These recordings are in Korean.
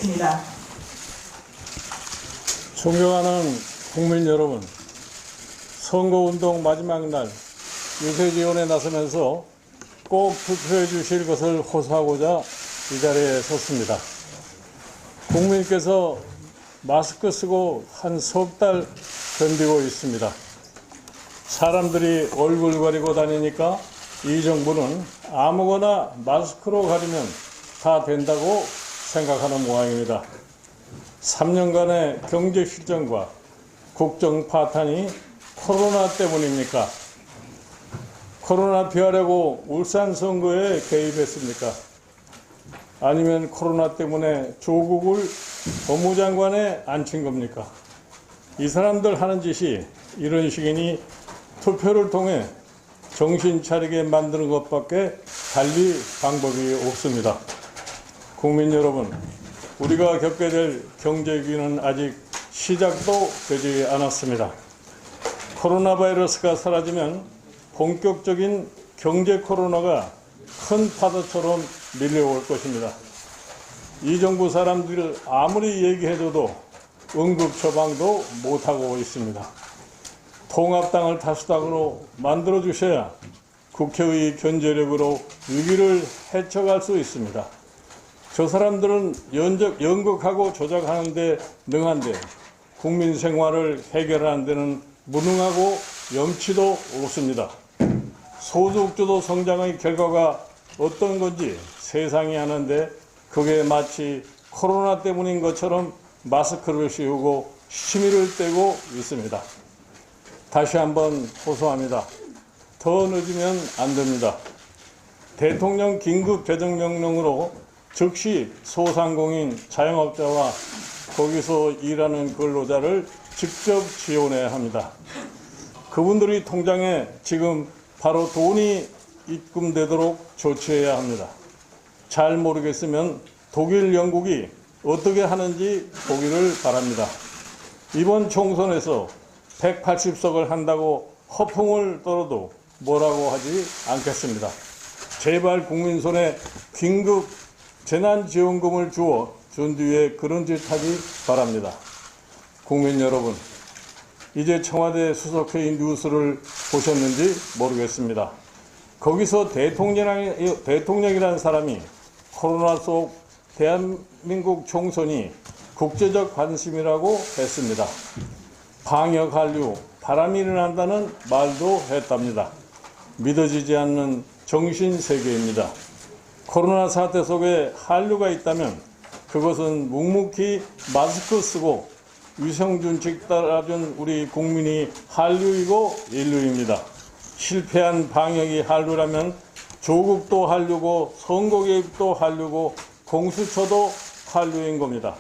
입니다. 존경하는 국민 여러분, 선거운동 마지막 날 유세지원에 나서면서 꼭 투표해 주실 것을 호소하고자 이 자리에 섰습니다. 국민께서 마스크 쓰고 한 석 달 견디고 있습니다. 사람들이 얼굴 가리고 다니니까 이 정부는 아무거나 마스크로 가리면 다 된다고 생각하는 모양입니다. 3년간의 경제 실정과 국정 파탄이 코로나 때문입니까? 코로나 피하려고 울산 선거에 개입했습니까? 아니면 코로나 때문에 조국을 법무장관에 앉힌 겁니까? 이 사람들 하는 짓이 이런 식이니 투표를 통해 정신 차리게 만드는 것밖에 달리 방법이 없습니다. 국민 여러분, 우리가 겪게 될 경제 위기는 아직 시작도 되지 않았습니다. 코로나 바이러스가 사라지면 본격적인 경제 코로나가 큰 파도처럼 밀려올 것입니다. 이 정부 사람들 아무리 얘기해줘도 응급 처방도 못하고 있습니다. 통합당을 다수당으로 만들어주셔야 국회의 견제력으로 위기를 헤쳐갈 수 있습니다. 저 사람들은 연극하고 조작하는 데 능한데 국민 생활을 해결하는 데는 무능하고 염치도 없습니다. 소득주도 성장의 결과가 어떤 건지 세상이 아는데 그게 마치 코로나 때문인 것처럼 마스크를 씌우고 시미를 떼고 있습니다. 다시 한번 호소합니다. 더 늦으면 안 됩니다. 대통령 긴급 재정명령으로 즉시 소상공인 자영업자와 거기서 일하는 근로자를 직접 지원해야 합니다. 그분들이 통장에 지금 바로 돈이 입금되도록 조치해야 합니다. 잘 모르겠으면 독일, 영국이 어떻게 하는지 보기를 바랍니다. 이번 총선에서 180석을 한다고 허풍을 떨어도 뭐라고 하지 않겠습니다. 제발 국민 손에 긴급 재난지원금을 주어 준 뒤에 그런 짓 하기 바랍니다. 국민 여러분, 이제 청와대 수석회의 뉴스를 보셨는지 모르겠습니다. 거기서 대통령이라는 사람이 코로나 속 대한민국 총선이 국제적 관심이라고 했습니다. 방역 한류, 바람이 일어난다는 말도 했답니다. 믿어지지 않는 정신세계입니다. 코로나 사태 속에 한류가 있다면 그것은 묵묵히 마스크 쓰고 위생준칙 따라준 우리 국민이 한류이고 인류입니다. 실패한 방역이 한류라면 조국도 한류고 선거 개입도 한류고 공수처도 한류인 겁니다.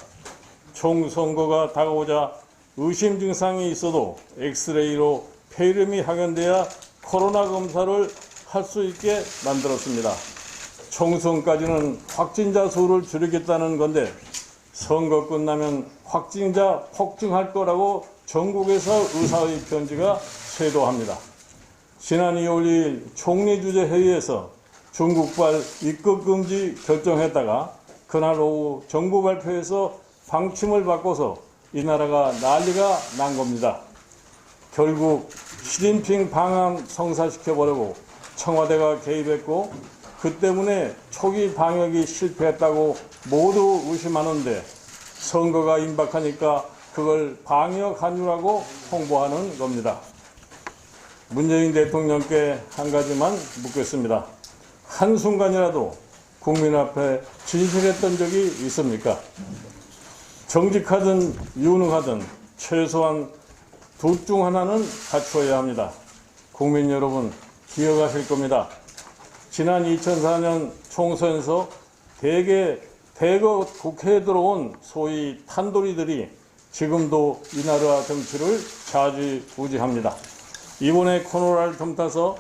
총선거가 다가오자 의심 증상이 있어도 엑스레이로 폐렴이 확인돼야 코로나 검사를 할 수 있게 만들었습니다. 총선까지는 확진자 수를 줄이겠다는 건데 선거 끝나면 확진자 폭증할 거라고 전국에서 의사의 편지가 쇄도합니다. 지난 2월 2일 총리 주재 회의에서 중국발 입국 금지 결정했다가 그날 오후 정부 발표에서 방침을 바꿔서 이 나라가 난리가 난 겁니다. 결국 시진핑 방안 성사시켜버리고 청와대가 개입했고 그 때문에 초기 방역이 실패했다고 모두 의심하는데 선거가 임박하니까 그걸 방역 한류라고 홍보하는 겁니다. 문재인 대통령께 한 가지만 묻겠습니다. 한순간이라도 국민 앞에 진실했던 적이 있습니까? 정직하든 유능하든 최소한 둘 중 하나는 갖춰야 합니다. 국민 여러분 기억하실 겁니다. 지난 2004년 총선에서 대거 국회에 들어온 소위 탄도리들이 지금도 이 나라 정치를 좌지우지합니다. 이번에 코로나를 틈타서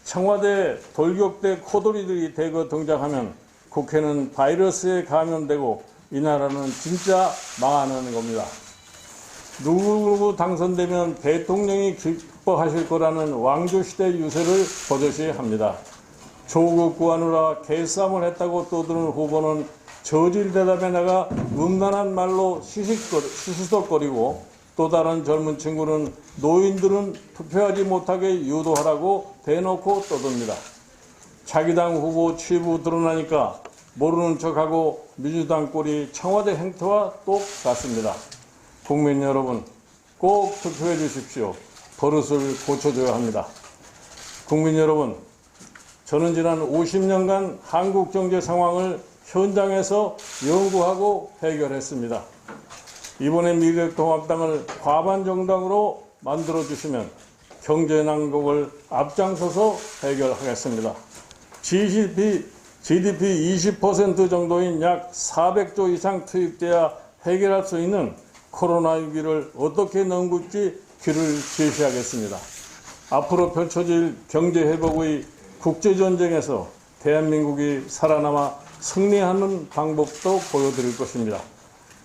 청와대 돌격대 코돌이들이 대거 등장하면 국회는 바이러스에 감염되고 이 나라는 진짜 망하는 겁니다. 누구 당선되면 대통령이 기뻐하실 거라는 왕조시대 유세를 버젓이 합니다. 조국 구하느라 개싸움을 했다고 떠드는 후보는 저질 대답에 나가 음란한 말로 시시석거리고 또 다른 젊은 친구는 노인들은 투표하지 못하게 유도하라고 대놓고 떠듭니다. 자기 당 후보 취부 드러나니까 모르는 척하고 민주당 꼴이 청와대 행태와 똑같습니다. 국민 여러분, 꼭 투표해 주십시오. 버릇을 고쳐줘야 합니다. 국민 여러분, 저는 지난 50년간 한국 경제 상황을 현장에서 연구하고 해결했습니다. 이번에 미래통합당을 과반 정당으로 만들어주시면 경제 난국을 앞장서서 해결하겠습니다. GDP 20% 정도인 약 400조 이상 투입돼야 해결할 수 있는 코로나 위기를 어떻게 넘길지 길을 제시하겠습니다. 앞으로 펼쳐질 경제회복의 국제전쟁에서 대한민국이 살아남아 승리하는 방법도 보여드릴 것입니다.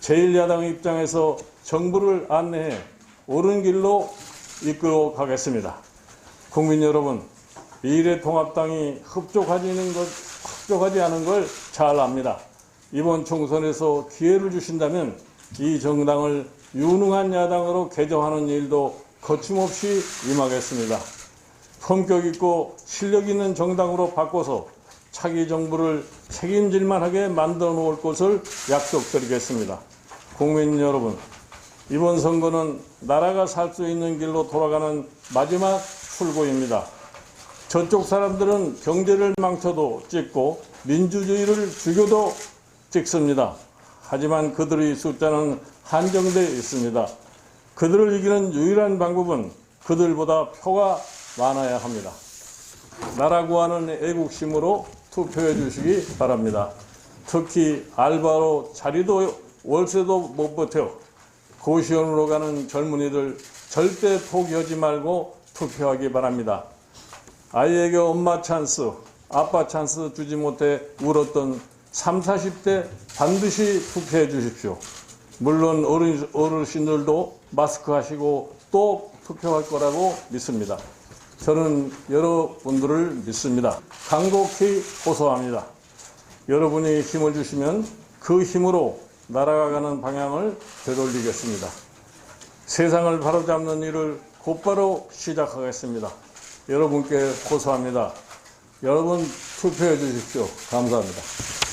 제1야당 입장에서 정부를 안내해 옳은 길로 이끌어 가겠습니다. 국민 여러분, 미래통합당이 흡족하지 않은 걸 잘 압니다. 이번 총선에서 기회를 주신다면 이 정당을 유능한 야당으로 개정하는 일도 거침없이 임하겠습니다. 품격 있고 실력 있는 정당으로 바꿔서 차기 정부를 책임질만하게 만들어 놓을 것을 약속드리겠습니다. 국민 여러분, 이번 선거는 나라가 살 수 있는 길로 돌아가는 마지막 출구입니다. 저쪽 사람들은 경제를 망쳐도 찍고 민주주의를 죽여도 찍습니다. 하지만 그들의 숫자는 한정되어 있습니다. 그들을 이기는 유일한 방법은 그들보다 표가 많아야 합니다. 나라 구하는 애국심으로 투표해 주시기 바랍니다. 특히 알바로 자리도 월세도 못 버텨 고시원으로 가는 젊은이들 절대 포기하지 말고 투표하기 바랍니다. 아이에게 엄마 찬스, 아빠 찬스 주지 못해 울었던 30, 40대 반드시 투표해 주십시오. 물론 어르신들도 마스크 하시고 또 투표할 거라고 믿습니다. 저는 여러분들을 믿습니다. 간곡히 호소합니다. 여러분이 힘을 주시면 그 힘으로 나라가 가는 방향을 되돌리겠습니다. 세상을 바로잡는 일을 곧바로 시작하겠습니다. 여러분께 호소합니다. 여러분 투표해 주십시오. 감사합니다.